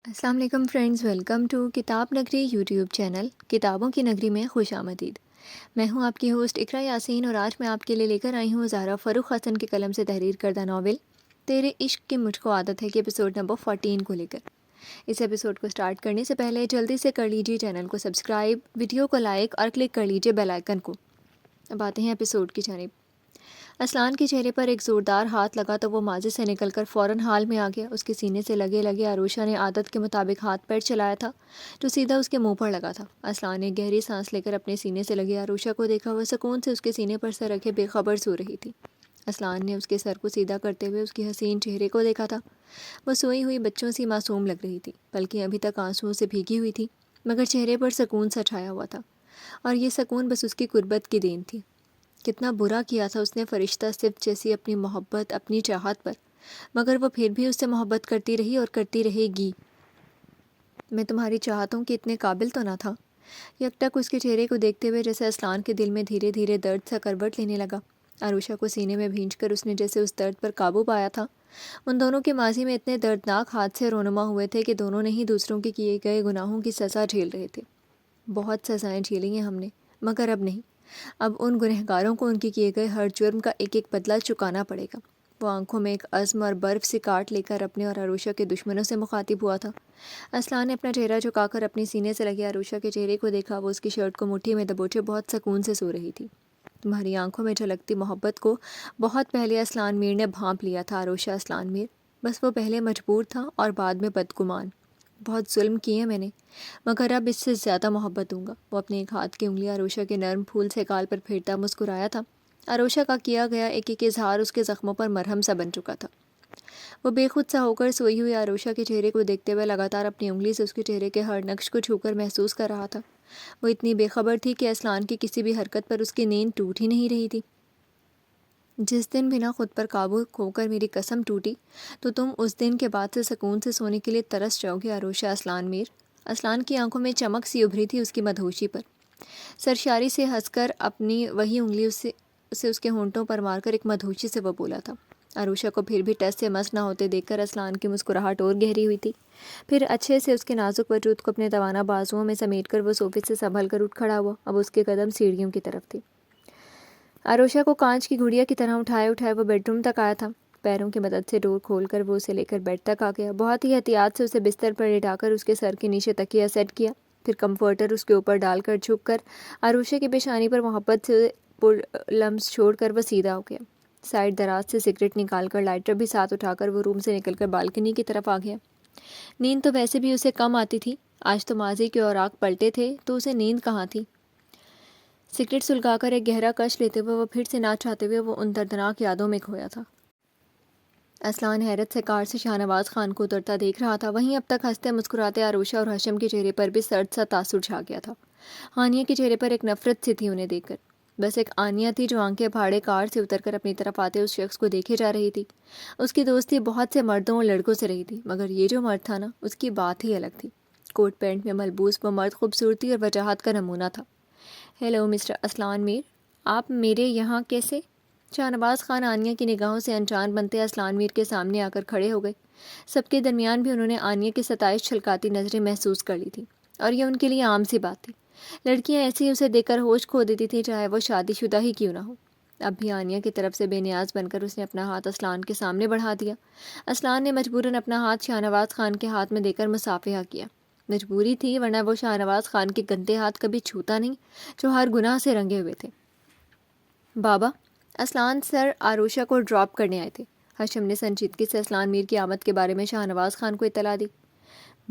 السلام علیکم friends, welcome to کتاب نگری یوٹیوب چینل کتابوں کی نگری میں خوش آمدید۔ میں ہوں آپ کی ہوسٹ اقرا یاسین، اور آج میں آپ کے لیے لے کر آئی ہوں زہرا فاروق حسن کے قلم سے تحریر کردہ ناول تیرے عشق کی مجھ کو عادت ہے کے ایپیسوڈ نمبر 14 کو لے کر۔ اس ایپیسوڈ کو سٹارٹ کرنے سے پہلے جلدی سے کر لیجیے چینل کو سبسکرائب، ویڈیو کو لائک اور کلک کر لیجیے بیل آئیکن کو۔ اب آتے ہیں ایپیسوڈ کی جانب۔ اسلان کے چہرے پر ایک زوردار ہاتھ لگا تو وہ ماضی سے نکل کر فوراً حال میں آ گیا۔ اس کے سینے سے لگے لگے عروشہ نے عادت کے مطابق ہاتھ پیر چلایا تھا جو سیدھا اس کے منہ پر لگا تھا۔ اسلان نے گہری سانس لے کر اپنے سینے سے لگے عروشہ کو دیکھا۔ وہ سکون سے اس کے سینے پر سر رکھے بے خبر سو رہی تھی۔ اسلان نے اس کے سر کو سیدھا کرتے ہوئے اس کی حسین چہرے کو دیکھا تھا۔ وہ سوئی ہوئی بچوں سی معصوم لگ رہی تھی، بلکہ ابھی تک آنسوؤں سے بھیگی ہوئی تھی، مگر چہرے پر سکون سا چھایا ہوا تھا، اور یہ سکون بس اس کی قربت کی دین تھی۔ کتنا برا کیا تھا اس نے فرشتہ صفت جیسی اپنی محبت، اپنی چاہت پر، مگر وہ پھر بھی اس سے محبت کرتی رہی اور کرتی رہے گی۔ میں تمہاری چاہتوں کے اتنے قابل تو نہ تھا۔ یکٹک اس کے چہرے کو دیکھتے ہوئے جیسے اسلان کے دل میں دھیرے دھیرے درد سا کروٹ لینے لگا۔ عروشہ کو سینے میں بھینچ کر اس نے جیسے اس درد پر قابو پایا تھا۔ ان دونوں کے ماضی میں اتنے دردناک حادثے رونما ہوئے تھے کہ دونوں نے ہی دوسروں کے کیے گئے گناہوں کی سزا جھیل رہے تھے۔ بہت سزائیں جھیلی ہیں ہم نے، مگر اب نہیں۔ اب ان گنہگاروں کو ان کے کیے گئے ہر جرم کا ایک ایک بدلہ چکانا پڑے گا۔ وہ آنکھوں میں ایک عزم اور برف سے کاٹ لے کر اپنے اور عروشہ کے دشمنوں سے مخاطب ہوا تھا۔ اسلان نے اپنا چہرہ جھکا کر اپنے سینے سے لگے عروشہ کے چہرے کو دیکھا۔ وہ اس کی شرٹ کو مٹھی میں دبوچے بہت سکون سے سو رہی تھی۔ تمہاری آنکھوں میں جھلکتی محبت کو بہت پہلے اسلان میر نے بھانپ لیا تھا عروشہ اسلان میر، بس وہ پہلے مجبور تھا اور بعد میں بدگمان۔ بہت ظلم کیے میں نے، مگر اب اس سے زیادہ محبت دوں گا۔ وہ اپنے ایک ہاتھ کی انگلیاں عروشہ کے نرم پھول سے گال پر پھیرتا مسکرایا تھا۔ عروشہ کا کیا گیا ایک ایک اظہار اس کے زخموں پر مرہم سا بن چکا تھا۔ وہ بے خود سا ہو کر سوئی ہوئی عروشہ کے چہرے کو دیکھتے ہوئے لگاتار اپنی انگلی سے اس کے چہرے کے ہر نقش کو چھو کر محسوس کر رہا تھا۔ وہ اتنی بے خبر تھی کہ اسلان کی کسی بھی حرکت پر اس کی نیند ٹوٹ ہی نہیں رہی تھی۔ جس دن بنا خود پر قابو کھو کر میری قسم ٹوٹی تو تم اس دن کے بعد سے سکون سے سونے کے لیے ترس جاؤ گے عروشہ اسلان میر۔ اسلان کی آنکھوں میں چمک سی ابھری تھی اس کی مدہوشی پر۔ سرشاری سے ہنس کر اپنی وہی انگلی اسے اس کے ہونٹوں پر مار کر ایک مدہوشی سے وہ بولا تھا۔ عروشہ کو پھر بھی ٹس سے مس نہ ہوتے دیکھ کر اسلان کی مسکراہٹ اور گہری ہوئی تھی۔ پھر اچھے سے اس کے نازک وجود کو اپنے توانا بازوؤں میں سمیٹ کر وہ صوفے سے سنبھل کر اٹھ کھڑا ہوا۔ اب اس کے قدم سیڑھیوں کی طرف تھے۔ عروشہ کو کانچ کی گڑیا کی طرح اٹھائے اٹھائے وہ بیڈ روم تک آیا تھا۔ پیروں کی مدد سے ڈور کھول کر وہ اسے لے کر بیڈ تک آ گیا۔ بہت ہی احتیاط سے اسے بستر پر لٹا کر اس کے سر کے نیچے تکیہ سیٹ کیا، پھر کمفرٹر اس کے اوپر ڈال کر جھک کر عروشہ کی پیشانی پر محبت سے پر لمس چھوڑ کر وہ سیدھا ہو گیا۔ سائڈ دراز سے سگریٹ نکال کر لائٹر بھی ساتھ اٹھا کر وہ روم سے نکل کر بالکنی کی طرف آ گیا۔ نیند تو ویسے بھی اسے کم آتی تھی، آج تو ماضی کے اوراق پلٹے تھے تو اسے نیند کہاں تھی۔ سگریٹ سلگا کر ایک گہرا کش لیتے ہوئے وہ پھر سے نہ چاہتے ہوئے وہ ان دردناک یادوں میں کھویا تھا۔ اسلان حیرت سے کار سے شاہ نواز خان کو اترتا دیکھ رہا تھا۔ وہیں اب تک ہنستے مسکراتے عروشہ اور حشم کے چہرے پر بھی سرد سا تاثر چھا گیا تھا۔ ہانیہ کے چہرے پر ایک نفرت سی تھی انہیں دیکھ کر۔ بس ایک آنیہ تھی جو آنکھیں پھاڑے کار سے اتر کر اپنی طرف آتے اس شخص کو دیکھے جا رہی تھی۔ اس کی دوستی بہت سے مردوں اور لڑکوں سے رہی تھی، مگر یہ جو مرد تھا نا، اس کی بات ہی الگ تھی۔ کوٹ پینٹ میں ملبوس وہ مرد خوبصورتی اور وجاہت کا نمونہ تھا۔ ہیلو مسٹر اسلان میر، آپ میرے یہاں کیسے؟ شاہ نواز خان آنیہ کی نگاہوں سے انجان بنتے اسلان میر کے سامنے آ کر کھڑے ہو گئے۔ سب کے درمیان بھی انہوں نے آنیہ کی ستائش چھلکاتی نظریں محسوس کر لی تھیں، اور یہ ان کے لیے عام سی بات تھی۔ لڑکیاں ایسے ہی اسے دیکھ کر ہوش کھو دیتی تھیں، چاہے وہ شادی شدہ ہی کیوں نہ ہو۔ اب بھی آنیہ کی طرف سے بے نیاز بن کر اس نے اپنا ہاتھ اسلان کے سامنے بڑھا دیا۔ اسلان نے مجبوراً اپنا ہاتھ شاہ نواز خان کے ہاتھ میں دے کر مصافحہ کیا۔ مجبوری تھی، ورنہ وہ شاہ نواز خان کے گندے ہاتھ کبھی چھوتا نہیں جو ہر گناہ سے رنگے ہوئے تھے۔ بابا، اسلان سر عروشہ کو ڈراپ کرنے آئے تھے۔ حشم نے سنجیدگی سے اسلان میر کی آمد کے بارے میں شاہ نواز خان کو اطلاع دی۔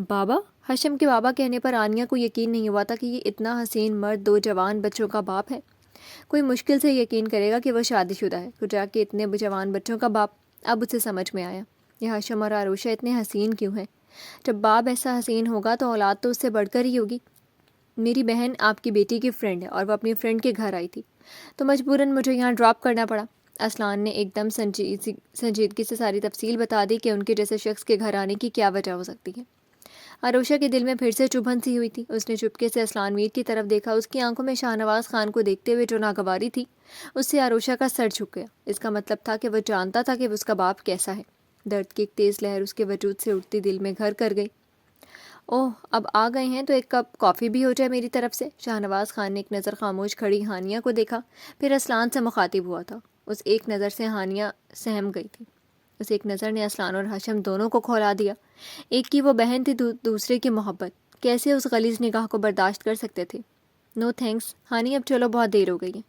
بابا؟ حشم کے بابا کہنے پر آنیہ کو یقین نہیں ہوا تھا کہ یہ اتنا حسین مرد دو جوان بچوں کا باپ ہے۔ کوئی مشکل سے یقین کرے گا کہ وہ شادی شدہ ہے، کجا کہ اتنے جوان بچوں کا باپ۔ اب اسے سمجھ میں آیا، یہ حشم اور عروشہ اتنے حسین کیوں ہیں۔ جب باپ ایسا حسین ہوگا تو اولاد تو اس سے بڑھ کر ہی ہوگی۔ میری بہن آپ کی بیٹی کی فرینڈ ہے، اور وہ اپنی فرینڈ کے گھر آئی تھی، تو مجبوراً مجھے یہاں ڈراپ کرنا پڑا۔ اسلان نے ایک دم سنجیدگی سے ساری تفصیل بتا دی کہ ان کے جیسے شخص کے گھر آنے کی کیا وجہ ہو سکتی ہے۔ عروشہ کے دل میں پھر سے چبھن سی ہوئی تھی۔ اس نے چپکے سے اسلان میر کی طرف دیکھا۔ اس کی آنکھوں میں شاہ نواز خان کو دیکھتے ہوئے جو ناگواری تھی، اس سے عروشہ کا سر جھک گیا۔ اس کا مطلب تھا کہ وہ جانتا تھا کہ اس کا باپ کیسا ہے۔ درد کی ایک تیز لہر اس کے وجود سے اٹھتی دل میں گھر کر گئی۔ اوہ اب آ گئے ہیں تو ایک کپ کافی بھی ہو جائے میری طرف سے۔ شاہ نواز خان نے ایک نظر خاموش کھڑی ہانیہ کو دیکھا، پھر اسلان سے مخاطب ہوا تھا۔ اس ایک نظر سے ہانیہ سہم گئی تھی۔ اس ایک نظر نے اسلان اور ہاشم دونوں کو کھولا دیا۔ ایک کی وہ بہن تھی، دوسرے کی محبت، کیسے اس غلیظ نگاہ کو برداشت کر سکتے تھے؟ نو تھینکس ہانی، اب چلو بہت دیر ہو گئی ہے۔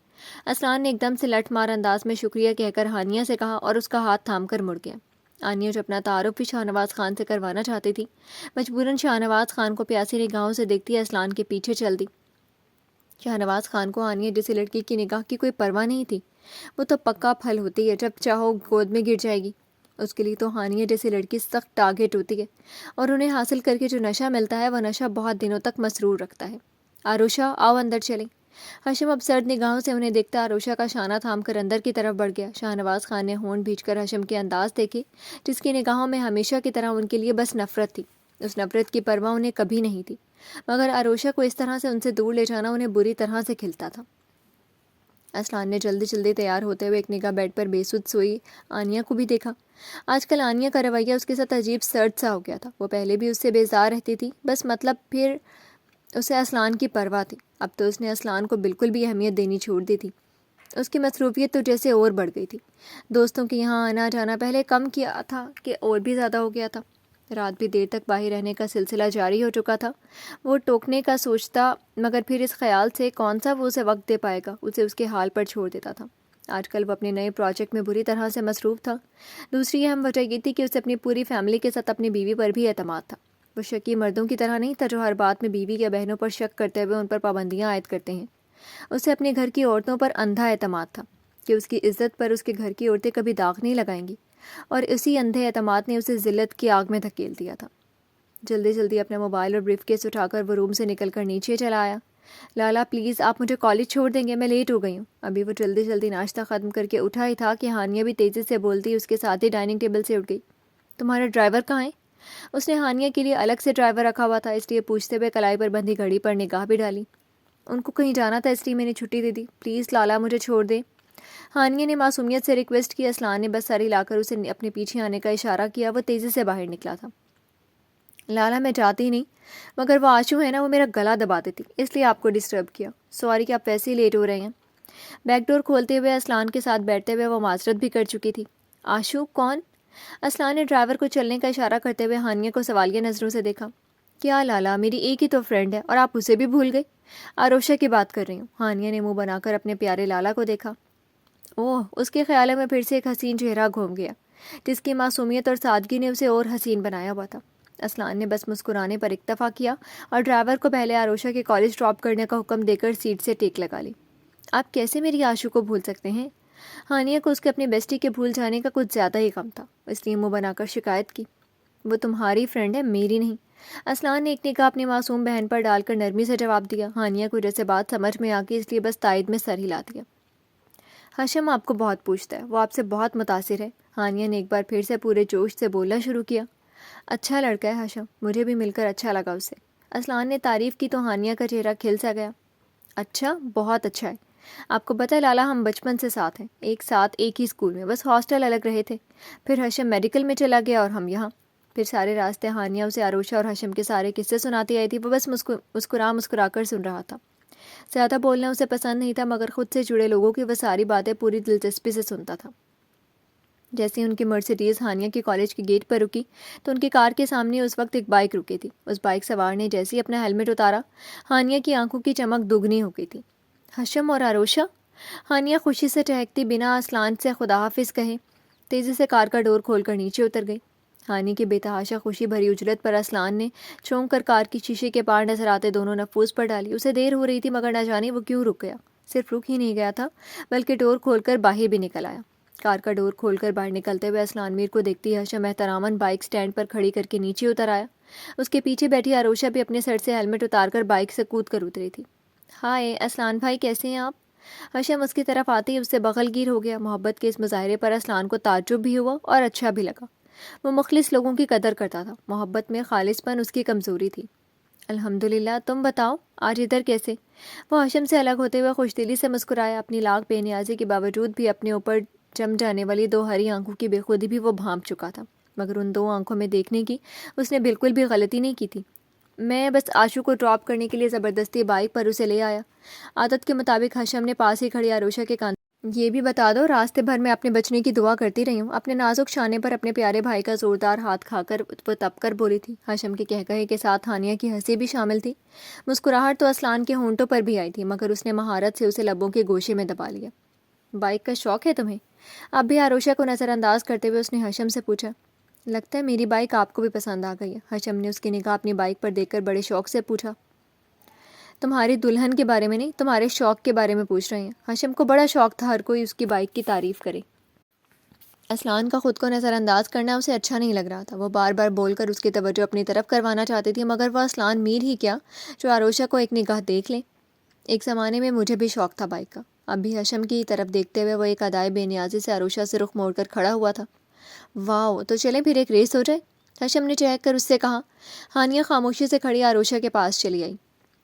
اسلان نے ایک دم سے لٹ مار انداز میں شکریہ کہہ کر ہانیہ سے کہا اور اس کا ہاتھ تھام کر مڑ گیا۔ آنیہ جو اپنا تعارف بھی شاہ نواز خان سے کروانا چاہتی تھی، مجبوراً شاہ نواز خان کو پیاسی نگاہوں سے دیکھتی اسلان کے پیچھے چل دی۔ شاہ نواز خان کو آنیہ جیسی لڑکی کی نگاہ کی کوئی پرواہ نہیں تھی۔ وہ تو پکا پھل ہوتی ہے، جب چاہو گود میں گر جائے گی۔ اس کے لیے تو ہانیہ جیسی لڑکی سخت ٹارگٹ ہوتی ہے، اور انہیں حاصل کر کے جو نشہ ملتا ہے وہ نشہ بہت دنوں تک مسرور رکھتا ہے۔ آروشا آؤ اندر چلیں۔ ہاشم اب سرد نگاہوں سے انہیں دیکھتا آروشا کا شانہ تھام کر اندر کی طرف بڑھ گیا۔ شاہ نواز خان نے ہونٹ بھیج کر ہاشم کے انداز دیکھے، جس کی نگاہوں میں ہمیشہ کی طرح ان کے لیے بس نفرت تھی۔ اس نفرت کی پرواہ انہیں کبھی نہیں تھی، مگر آروشا کو اس طرح سے ان سے دور لے جانا انہیں بری طرح سے کھلتا تھا۔ اسلان نے جلدی جلدی تیار ہوتے ہوئے ایک نگاہ بیڈ پر بے سود سوئی آنیہ کو بھی دیکھا۔ آج کل آنیہ کا رویہ اس کے ساتھ عجیب سرد سا ہو گیا تھا۔ وہ پہلے بھی اس سے بیزار رہتی تھی، بس مطلب پھر اسے اسلان کی پرواہ تھی۔ اب تو اس نے اسلان کو بالکل بھی اہمیت دینی چھوڑ دی تھی۔ اس کی مصروفیت تو جیسے اور بڑھ گئی تھی۔ دوستوں کے یہاں آنا جانا پہلے کم کیا تھا کہ اور بھی زیادہ ہو گیا تھا۔ رات بھی دیر تک باہر رہنے کا سلسلہ جاری ہو چکا تھا۔ وہ ٹوکنے کا سوچتا، مگر پھر اس خیال سے کون سا وہ اسے وقت دے پائے گا، اسے اس کے حال پر چھوڑ دیتا تھا۔ آج کل وہ اپنے نئے پروجیکٹ میں بری طرح سے مصروف تھا۔ دوسری اہم وجہ یہ تھی کہ اسے اپنی پوری فیملی کے ساتھ اپنی بیوی پر بھی اعتماد تھا۔ وہ شکی مردوں کی طرح نہیں تھا جو ہر بات میں بیوی یا بہنوں پر شک کرتے ہوئے ان پر پابندیاں عائد کرتے ہیں۔ اسے اپنے گھر کی عورتوں پر اندھا اعتماد تھا کہ اس کی عزت پر اس کے گھر کی عورتیں کبھی داغ نہیں لگائیں گی، اور اسی اندھے اعتماد نے اسے ذلت کی آگ میں دھکیل دیا تھا۔ جلدی جلدی اپنا موبائل اور بریف کیس اٹھا کر وہ روم سے نکل کر نیچے چلا آیا۔ لالا پلیز آپ مجھے کالج چھوڑ دیں گے، میں لیٹ ہو گئی ہوں۔ ابھی وہ جلدی جلدی ناشتہ ختم کر کے اٹھا ہی تھا کہ ہانیہ بھی تیزی سے بولتی اس کے ساتھ ہی ڈائننگ ٹیبل سے اٹھ گئی۔ تمہارا ڈرائیور کہاں ہے؟ اس نے ہانیہ کے لیے الگ سے ڈرائیور رکھا ہوا تھا، اس لیے پوچھتے ہوئے کلائی پر بندھی گھڑی پر نگاہ بھی ڈالی۔ ان کو کہیں جانا تھا اس لیے میں نے چھٹی دے دی، پلیز لالا مجھے چھوڑ دے۔ ہانیہ نے معصومیت سے ریکویسٹ کی۔ اسلان نے بس سر ہلا کر اسے اپنے پیچھے آنے کا اشارہ کیا۔ وہ تیزی سے باہر نکلا تھا۔ لالا میں جاتی نہیں، مگر وہ آشو ہے نا، وہ میرا گلا دبا دیتی، اس لیے آپ کو ڈسٹرب کیا۔ سوری کہ آپ ویسے ہی لیٹ ہو رہے ہیں۔ بیک ڈور کھولتے ہوئے اسلان کے ساتھ بیٹھتے ہوئے وہ معذرت بھی کر چکی تھی۔ آشو کون؟ اسلان نے ڈرائیور کو چلنے کا اشارہ کرتے ہوئے ہانیہ کو سوالیہ نظروں سے دیکھا۔ کیا لالا، میری ایک ہی تو فرینڈ ہے اور آپ اسے بھی بھول گئے؟ آروشا کی بات کر رہی ہوں۔ ہانیہ نے منہ بنا کر اپنے پیارے لالا کو دیکھا۔ اوہ، اس کے خیالوں میں پھر سے ایک حسین چہرہ گھوم گیا، جس کی معصومیت اور سادگی نے اسے اور حسین بنایا ہوا تھا۔ اسلان نے بس مسکرانے پر اکتفا کیا اور ڈرائیور کو پہلے آروشا کے کالج ڈراپ کرنے کا حکم دے کر سیٹ سے ٹیک لگا لی۔ آپ کیسے میری آشو کو بھول سکتے ہیں؟ ہانیہ کو اس کے اپنے بیسٹی کے بھول جانے کا کچھ زیادہ ہی غم تھا، اس لیے منہ بنا کر شکایت کی۔ وہ تمہاری فرینڈ ہے، میری نہیں۔ اسلان نے ایک نگاہ اپنی معصوم بہن پر ڈال کر نرمی سے جواب دیا۔ ہانیہ کو جیسے بات سمجھ میں آ گئی، اس لیے بس تائید میں سر ہلا دیا۔ ہاشم آپ کو بہت پوچھتا ہے، وہ آپ سے بہت متاثر ہے۔ ہانیہ نے ایک بار پھر سے پورے جوش سے بولنا شروع کیا۔ اچھا لڑکا ہے ہاشم، مجھے بھی مل کر اچھا لگا اس سے۔ اسلان نے تعریف کی تو ہانیہ کا چہرہ کھل سا گیا۔ اچھا، بہت اچھا ہے۔ آپ کو پتہ ہے لالا، ہم بچپن سے ساتھ ہیں، ایک ساتھ ایک ہی اسکول میں، بس ہاسٹل الگ رہے تھے۔ پھر ہاشم میڈیکل میں چلا گیا اور ہم یہاں۔ پھر سارے راستے ہانیہ اسے آروشا اور ہاشم کے سارے قصے سناتی آئی تھی۔ وہ بس مسکرا کر سن رہا تھا۔ زیادہ بولنا اسے پسند نہیں تھا، مگر خود سے جڑے لوگوں کی وہ ساری باتیں پوری دلچسپی سے سنتا تھا۔ جیسے ہی ان کی مرسیڈیز ہانیہ کے کالج کے گیٹ پر رکی تو ان کی کار کے سامنے اس وقت ایک بائک رکی تھی۔ اس بائک سوار نے جیسے ہی اپنا ہیلمٹ اتارا، ہانیہ کی آنکھوں کی چمک دگنی ہو گئی تھی۔ ہاشم اور آروشا؟ ہانیہ خوشی سے ٹہکتی بنا اسلان سے خدا حافظ کہے تیزی سے کار کا ڈور کھول کر نیچے اتر گئی۔ ہانی کی بے تحاشا خوشی بھری اجلت پر اسلان نے چونک کر کار کی شیشے کے پار نظر آتے دونوں نفوذ پر ڈالی۔ اسے دیر ہو رہی تھی، مگر نہ جانے وہ کیوں رک گیا۔ صرف رک ہی نہیں گیا تھا، بلکہ ڈور کھول کر باہر بھی نکل آیا۔ کار کا ڈور کھول کر باہر نکلتے ہوئے اسلان میر کو دیکھتی ہاشم احتراماً بائک سٹینڈ پر کھڑی کر کے نیچے اتر آیا۔ اس کے پیچھے بیٹھی آروشا بھی اپنے سر سے ہیلمٹ اتار کر بائک سے کود کر اتری تھی۔ ہائے اسلان بھائی، کیسے ہیں آپ؟ ہاشم اس کی طرف آتے ہی اس سے بغل گیر ہو گیا۔ محبت کے اس مظاہرے پر اسلان کو تعجب بھی ہوا اور اچھا بھی لگا۔ وہ مخلص لوگوں کی قدر کرتا تھا، محبت میں خالص پن اس کی کمزوری تھی۔ الحمدللہ، تم بتاؤ آج ادھر کیسے؟ وہ ہاشم سے الگ ہوتے ہوئے خوش دلی سے مسکرایا۔ اپنی لاکھ بے نیازی کے باوجود بھی اپنے اوپر جم جانے والی دو ہری آنکھوں کی بے خودی بھی وہ بھانپ چکا تھا، مگر ان دو آنکھوں میں دیکھنے کی اس نے بالکل بھی غلطی نہیں کی تھی۔ میں بس آشو کو ڈراپ کرنے کے لیے زبردستی بائک پر اسے لے آیا۔ عادت کے مطابق حشم نے پاس ہی کھڑی آروشا کے کان یہ بھی بتا دو راستے بھر میں اپنے بچنے کی دعا کرتی رہی ہوں۔ اپنے نازک شانے پر اپنے پیارے بھائی کا زوردار ہاتھ کھا کر وہ تپ کر بولی تھی۔ حشم کے کہے کے ساتھ ہانیہ کی ہنسی بھی شامل تھی۔ مسکراہٹ تو اسلان کے ہونٹوں پر بھی آئی تھی، مگر اس نے مہارت سے اسے لبوں کے گوشے میں دبا لیا۔ بائک کا شوق ہے تمہیں؟ اب بھی آروشا کو نظر انداز کرتے ہوئے اس نے حشم سے پوچھا۔ لگتا ہے میری بائک آپ کو بھی پسند آ گئی ہے۔ حشم نے اس کی نگاہ اپنی بائک پر دیکھ کر بڑے شوق سے پوچھا۔ تمہاری دلہن کے بارے میں نہیں، تمہارے شوق کے بارے میں پوچھ رہے ہیں۔ حشم کو بڑا شوق تھا ہر کوئی اس کی بائک کی تعریف کرے۔ اسلان کا خود کو نظر انداز کرنا اسے اچھا نہیں لگ رہا تھا۔ وہ بار بار بول کر اس کی توجہ اپنی طرف کروانا چاہتی تھی، مگر وہ اسلان میر ہی کیا جو آروشا کو ایک نگاہ دیکھ لیں۔ ایک زمانے میں مجھے بھی شوق تھا بائک کا۔ اب بھی حشم کی طرف دیکھتے ہوئے وہ ایک ادائے بے نیازی سے آروشا سے رخ موڑ کر کھڑا ہوا تھا۔ واو، تو چلیں پھر ایک ریس ہو جائے، حشم نے چہک کر اس سے کہا۔ ہانیہ خاموشی سے کھڑی آروشا کے پاس چلی آئی۔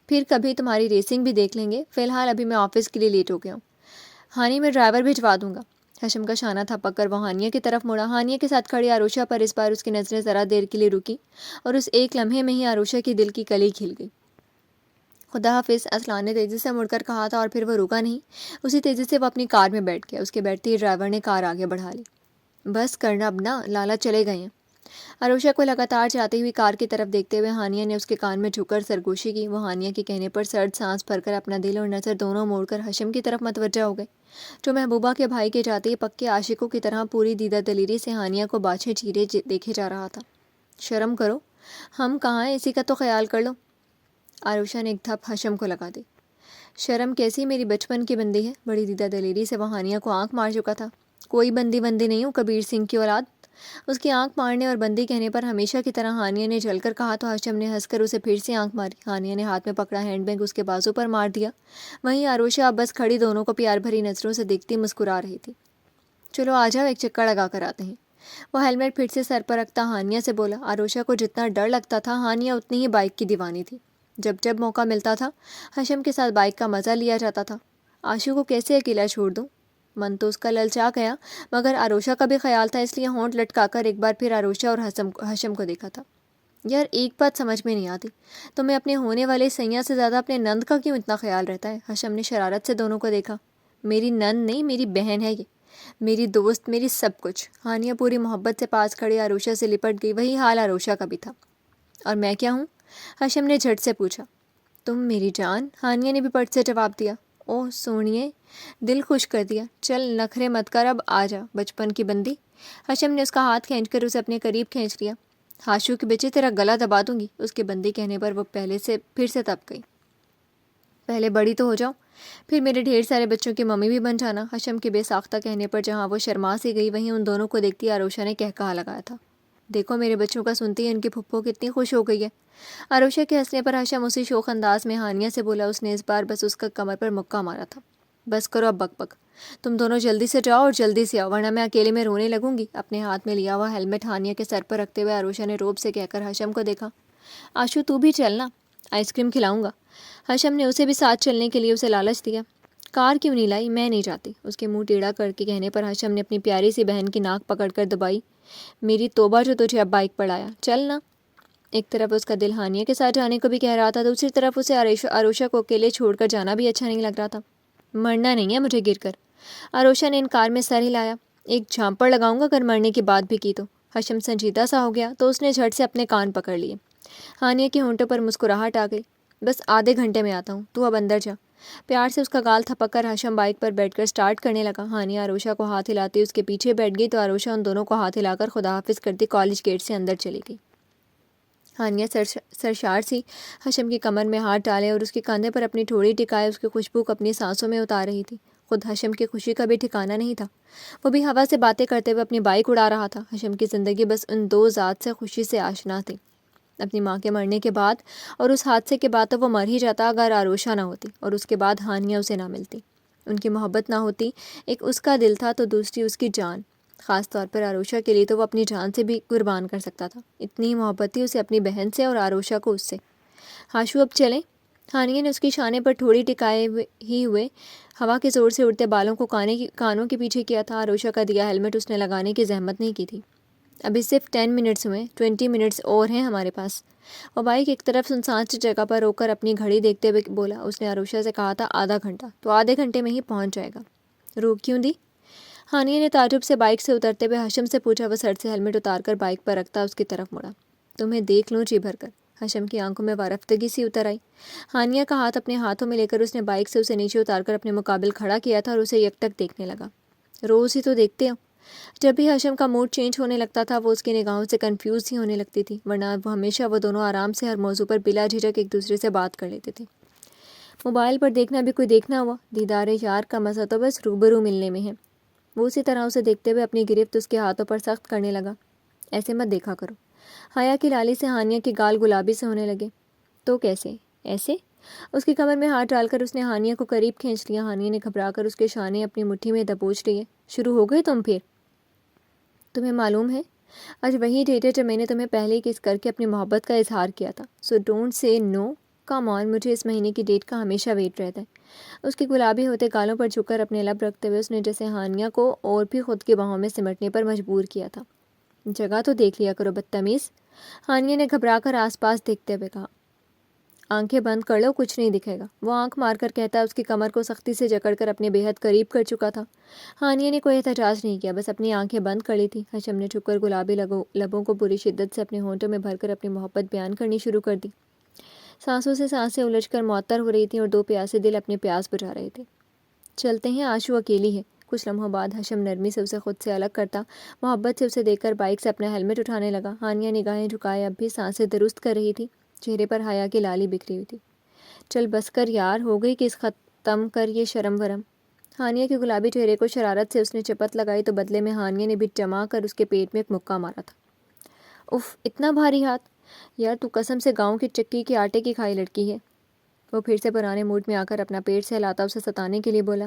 پھر کبھی تمہاری ریسنگ بھی دیکھ لیں گے، فی الحال ابھی میں آفس کے لیے لیٹ ہو گیا ہوں۔ ہانی میں ڈرائیور بھجوا دوں گا۔ حشم کا شانہ تھپک کر وہ ہانیہ کی طرف مڑا۔ ہانیہ کے ساتھ کھڑی آروشا پر اس بار اس کی نظریں ذرا دیر کے لیے رکی اور اس ایک لمحے میں ہی آروشا کی دل کی کلی کھل گئی۔ خدا حافظ، اسلان نے تیزی سے مڑ کر کہا تھا، اور پھر وہ رکا نہیں۔ اسی تیزی سے وہ اپنی کار میں بیٹھ گیا۔ اس کے بیٹھتے ہی ڈرائیور نے کار آگے بڑھا لی۔ بس کرنا اب نا، لالا چلے گئے ہیں۔ آروشا کو لگاتار جاتی ہوئی کار کی طرف دیکھتے ہوئے ہانیہ نے اس کے کان میں جھک کر سرگوشی کی۔ وہ ہانیہ کے کہنے پر سرد سانس بھر کر اپنا دل اور نظر دونوں موڑ کر حشم کی طرف متوجہ ہو گئے، جو محبوبہ کے بھائی کے جاتے ہی پکے عاشقوں کی طرح پوری دیدہ دلیری سے ہانیہ کو باچھیں چیرے دیکھے جا رہا تھا۔ شرم کرو، ہم کہاں ہیں، اسی کا تو خیال کر لو۔ آروشا نے ایک تھپ حشم کو لگا دی۔ شرم کیسی، میری بچپن کی بندی ہے۔ بڑی دیدہ دلیری سے وہ ہانیہ کو آنکھ مار چکا تھا۔ کوئی بندی نہیں ہوں، کبیر سنگھ کی اولاد۔ اس کی آنکھ مارنے اور بندی کہنے پر ہمیشہ کی طرح ہانیہ نے جل کر کہا تو حشم نے ہنس کر اسے پھر سے آنکھ ماری۔ ہانیہ نے ہاتھ میں پکڑا ہینڈ بیگ اس کے بازو پر مار دیا۔ وہیں آروشا اب بس کھڑی دونوں کو پیار بھری نظروں سے دیکھتی مسکرا رہی تھی۔ چلو آ جاؤ، ایک چکر لگا کر آتے ہیں۔ وہ ہیلمٹ پھر سے سر پر رکھتا ہانیہ سے بولا۔ آروشا کو جتنا ڈر لگتا تھا، ہانیہ اتنی ہی بائک کی دیوانی تھی۔ جب موقع ملتا تھا حشم کے ساتھ بائک کا مزہ لیا جاتا تھا۔ آشو کو کیسے اکیلا چھوڑ دوں؟ من تو اس کا للچا گیا، مگر آروشا کا بھی خیال تھا، اس لیے ہونٹ لٹکا کر ایک بار پھر آروشا اور حشم کو دیکھا تھا۔ یار ایک بات سمجھ میں نہیں آتی، تمہیں اپنے ہونے والے سیاں سے زیادہ اپنے نند کا کیوں اتنا خیال رہتا ہے؟ حشم نے شرارت سے دونوں کو دیکھا۔ میری نند نہیں، میری بہن ہے یہ، میری دوست، میری سب کچھ۔ ہانیہ پوری محبت سے پاس کھڑی آروشا سے لپٹ گئی۔ وہی حال آروشا کا بھی تھا۔ اور میں کیا ہوں؟ حشم نے جھٹ سے پوچھا۔ تم میری جان، ہانیہ نے بھی پٹ سے جواب دیا۔ اوہ سونیے، دل خوش کر دیا، چل نخرے مت کر، اب آ جا بچپن کی بندی۔ حشم نے اس کا ہاتھ کھینچ کر اسے اپنے قریب کھینچ لیا۔ ہاشو کے بچے تیرا گلا دبا دوں گی۔ اس کے بندی کہنے پر وہ پھر سے تپ گئی۔ پہلے بڑی تو ہو جاؤ، پھر میرے ڈھیر سارے بچوں کی ممی بھی بن جانا۔ حشم کے بے ساختہ کہنے پر جہاں وہ شرما سی گئی، وہیں ان دونوں کو دیکھتی آروشا نے کہا لگایا تھا۔ دیکھو میرے بچوں کا سنتی ہے، ان کی پھپھو کتنی خوش ہو گئی ہے۔ آروشا کے ہنسنے پر حشم اسی شوخ انداز میں ہانیہ سے بولا۔ اس نے اس بار بس اس کا کمر پر مکہ مارا تھا۔ بس کرو اب بک بک، تم دونوں جلدی سے جاؤ اور جلدی سے آؤ، ورنہ میں اکیلے میں رونے لگوں گی۔ اپنے ہاتھ میں لیا ہوا ہیلمٹ ہانیہ کے سر پر رکھتے ہوئے آروشا نے روب سے کہہ کر حشم کو دیکھا۔ آشو تو بھی چلنا، آئس کریم کھلاؤں گا۔ حشم نے اسے بھی ساتھ چلنے کے لیے اسے لالچ دیا۔ کار کیوں نہیں لائی؟ میں نہیں جاتی۔ اس کے منہ ٹیڑھا کر کے کہنے پر حشم نے اپنی پیاری سی بہن کی ناک پکڑ کر دبائی۔ میری توبہ جو تجھے اب بائک پر لایا، چلنا۔ ایک طرف اس کا دل ہانیہ کے ساتھ جانے کو بھی کہہ رہا تھا، دوسری طرف اسے آروشا کو اکیلے چھوڑ کر جانا بھی اچھا نہیں لگ رہا تھا۔ مرنا نہیں ہے مجھے گر کر، آروشا نے انکار میں سر ہلایا۔ ایک جھانپڑ لگاؤں گا اگر مرنے کی بات بھی کی تو۔ حشم سنجیدہ سا ہو گیا تو اس نے جھٹ سے اپنے کان پکڑ لیے۔ ہانیہ کے ہونٹوں پر مسکراہٹ آ گئی۔ بس آدھے گھنٹے میں آتا ہوں، تو اب اندر جا۔ پیار سے اس کا گال تھپک کر حشم بائک پر بیٹھ کر سٹارٹ کرنے لگا۔ ہانیہ آروشا کو ہاتھ ہلاتی اس کے پیچھے بیٹھ گئی تو آروشا ان دونوں کو ہاتھ ہلا کر خدا حافظ کرتی کالج گیٹ سے اندر چلی گئی۔ ہانیہ سرشار سی حشم کی کمر میں ہاتھ ڈالے اور اس کے کاندھے پر اپنی ٹھوڑی ٹکائے اس کی خوشبو کو اپنی سانسوں میں اتار رہی تھی۔ خود حشم کی خوشی کا بھی ٹھکانہ نہیں تھا۔ وہ بھی ہوا سے باتیں کرتے ہوئے اپنی بائک اڑا رہا تھا۔ حشم کی زندگی بس ان دو ذات سے خوشی سے آشنا تھی۔ اپنی ماں کے مرنے کے بعد اور اس حادثے کے بعد تو وہ مر ہی جاتا اگر آروشا نہ ہوتی، اور اس کے بعد ہانیہ اسے نہ ملتی۔ ان کی محبت نہ ہوتی، ایک اس کا دل تھا تو دوسری اس کی جان۔ خاص طور پر آروشا کے لیے تو وہ اپنی جان سے بھی قربان کر سکتا تھا۔ اتنی ہی محبت تھی اسے اپنی بہن سے اور آروشا کو اس سے۔ ہاشو اب چلیں؟ ہانیہ نے اس کی شانے پر ٹھوڑی ٹکائے ہی ہوئے ہوا کے زور سے اڑتے بالوں کو کانوں کے پیچھے کیا تھا۔ آروشا کا دیا ہیلمٹ اس نے لگانے کی زحمت نہیں کی تھی۔ ابھی صرف 10 منٹس ہوئے، 20 منٹس اور ہیں ہمارے پاس۔ وہ بائک ایک طرف سنسان سی جگہ پر روک کر اپنی گھڑی دیکھتے ہوئے بولا۔ اس نے عروشہ سے کہا تھا آدھا گھنٹہ، تو آدھے گھنٹے میں ہی پہنچ جائے گا۔ روک کیوں دی؟ ہانیہ نے تعجب سے بائک سے اترتے ہوئے حشم سے پوچھا۔ وہ سر سے ہیلمٹ اتار کر بائک پر رکھتا اس کی طرف مڑا۔ تمہیں دیکھ لوں جی بھر کر۔ حشم کی آنکھوں میں وارفتگی سی اتر آئی۔ ہانیہ کا ہاتھ اپنے ہاتھوں میں لے کر اس نے بائک سے اسے نیچے اتار کر اپنے مقابل کھڑا کیا تھا اور اسے یکٹک دیکھنے لگا۔ روز ہی تو دیکھتے ہو۔ جب بھی حشم کا موڈ چینج ہونے لگتا تھا وہ اس کی نگاہوں سے کنفیوز ہی ہونے لگتی تھی، ورنہ وہ دونوں آرام سے ہر موضوع پر بلا جھجک ایک دوسرے سے بات کر لیتے تھے۔ موبائل پر دیکھنا بھی کوئی دیکھنا ہوا، دیدار یار کا مزہ تو بس روبرو ملنے میں ہے۔ وہ اسی طرح اسے دیکھتے ہوئے اپنی گرفت اس کے ہاتھوں پر سخت کرنے لگا۔ ایسے مت دیکھا کرو۔ حیا کی لالی سے ہانیہ کے گال گلابی سے ہونے لگے۔ تو کیسے؟ ایسے؟ اس کی کمر میں ہاتھ ڈال کر اس نے ہانیہ کو قریب کھینچ لیا۔ ہانیہ نے گھبرا کر اس کے شانے اپنی مٹھی میں دبوچ لیے۔ شروع ہو گئے تم پھر؟ تمہیں معلوم ہے آج وہی ڈیٹ ہے جب میں نے تمہیں پہلے کس کر کے اپنی محبت کا اظہار کیا تھا، سو ڈونٹ سے نو۔ کم آن، مجھے اس مہینے کی ڈیٹ کا ہمیشہ ویٹ رہتا ہے۔ اس کے گلابی ہوتے گالوں پر جھک کر اپنے لب رکھتے ہوئے اس نے جیسے ہانیہ کو اور بھی خود کی باہوں میں سمٹنے پر مجبور کیا تھا۔ جگہ تو دیکھ لیا کرو بدتمیز، ہانیہ نے گھبرا کر آس پاس دیکھتے ہوئے کہا۔ آنکھیں بند کر لو، کچھ نہیں دکھے گا، وہ آنکھ مار کر کہتا اس کی کمر کو سختی سے جکڑ کر اپنے بے حد قریب کر چکا تھا۔ ہانیہ نے کوئی احتجاج نہیں کیا، بس اپنی آنکھیں بند کر لی تھی۔ حشم نے چھپ کر گلابی لبوں کو پوری شدت سے اپنے ہونٹوں میں بھر کر اپنی محبت بیان کرنی شروع کر دی۔ سانسوں سے سانسیں الجھ کر معطر ہو رہی تھیں اور دو پیاسے دل اپنے پیاس بجھا رہے تھے۔ چلتے ہیں، آشو اکیلی ہے۔ کچھ لمحوں بعد حشم نرمی سے اسے خود سے الگ کرتا محبت سے اسے دیکھ کر بائک سے اپنا ہیلمٹ اٹھانے لگا۔ ہانیہ نگاہیں جھکائے اب بھی سانسیں درست کر رہی تھی، چہرے پر حیا کی لالی بکھری ہوئی تھی۔ چل بس کر یار، ہو گئی کس ختم کر یہ شرم ورم۔ ہانیہ کے گلابی چہرے کو شرارت سے اس نے چپت لگائی تو بدلے میں ہانیہ نے بھی جما کر اس کے پیٹ میں ایک مکہ مارا تھا۔ اف، اتنا بھاری ہاتھ! یار تو قسم سے گاؤں کی چکی کے آٹے کی کھائی لڑکی ہے۔ وہ پھر سے پرانے موڈ میں آ کر اپنا پیٹ سہلاتا اسے ستانے کے لیے بولا۔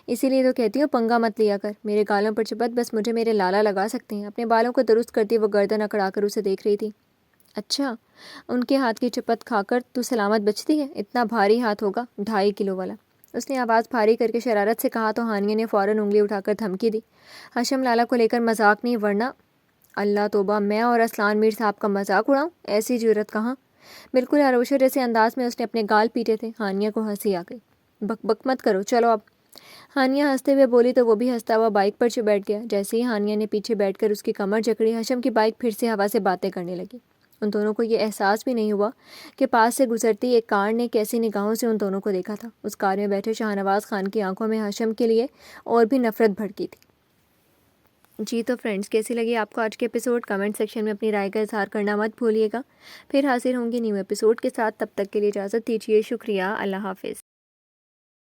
اسی لیے تو کہتی ہوں پنگا مت لیا کر، میرے گالوں پر چپت بس مجھے میرے لالا لگا سکتے ہیں۔ اپنے بالوں کو درست کرتی وہ گردن اکڑا کر اسے دیکھ رہی تھی۔ اچھا، ان کے ہاتھ کی چپت کھا کر تو سلامت بچتی ہے؟ اتنا بھاری ہاتھ ہوگا، 2.5 کلو والا۔ اس نے آواز بھاری کر کے شرارت سے کہا تو ہانیہ نے فوراً انگلی اٹھا کر دھمکی دی۔ حشم لالا کو لے کر مذاق نہیں، ورنہ اللہ توبہ، میں اور اسلان میر صاحب کا مذاق اڑاؤں؟ ایسی جرت کہاں! بالکل عروشہ جیسے انداز میں اس نے اپنے گال پیٹے تھے۔ ہانیہ کو ہنسی آ گئی۔ بک بک مت کرو، چلو اب۔ ہانیہ ہنستے ہوئے بولی تو وہ بھی ہنستا ہوا بائک پر بیٹھ گیا۔ جیسے ہی ہانیہ نے پیچھے بیٹھ کر اس کی کمر جکڑی، حشم کی بائک پھر سے ہوا سے باتیں کرنے لگی۔ ان دونوں کو یہ احساس بھی نہیں ہوا کہ پاس سے گزرتی ایک کار نے کیسی نگاہوں سے ان دونوں کو دیکھا تھا۔ اس کار میں بیٹھے شاہ نواز خان کی آنکھوں میں حشم کے لیے اور بھی نفرت بھڑکی تھی۔ جی تو فرینڈز، کیسی لگی آپ کو آج کے ایپیسوڈ؟ کمنٹ سیکشن میں اپنی رائے کا اظہار کرنا مت بھولیے گا۔ پھر حاضر ہوں گی نیو ایپیسوڈ کے ساتھ، تب تک کے لیے اجازت دیجیے۔ شکریہ، اللہ حافظ۔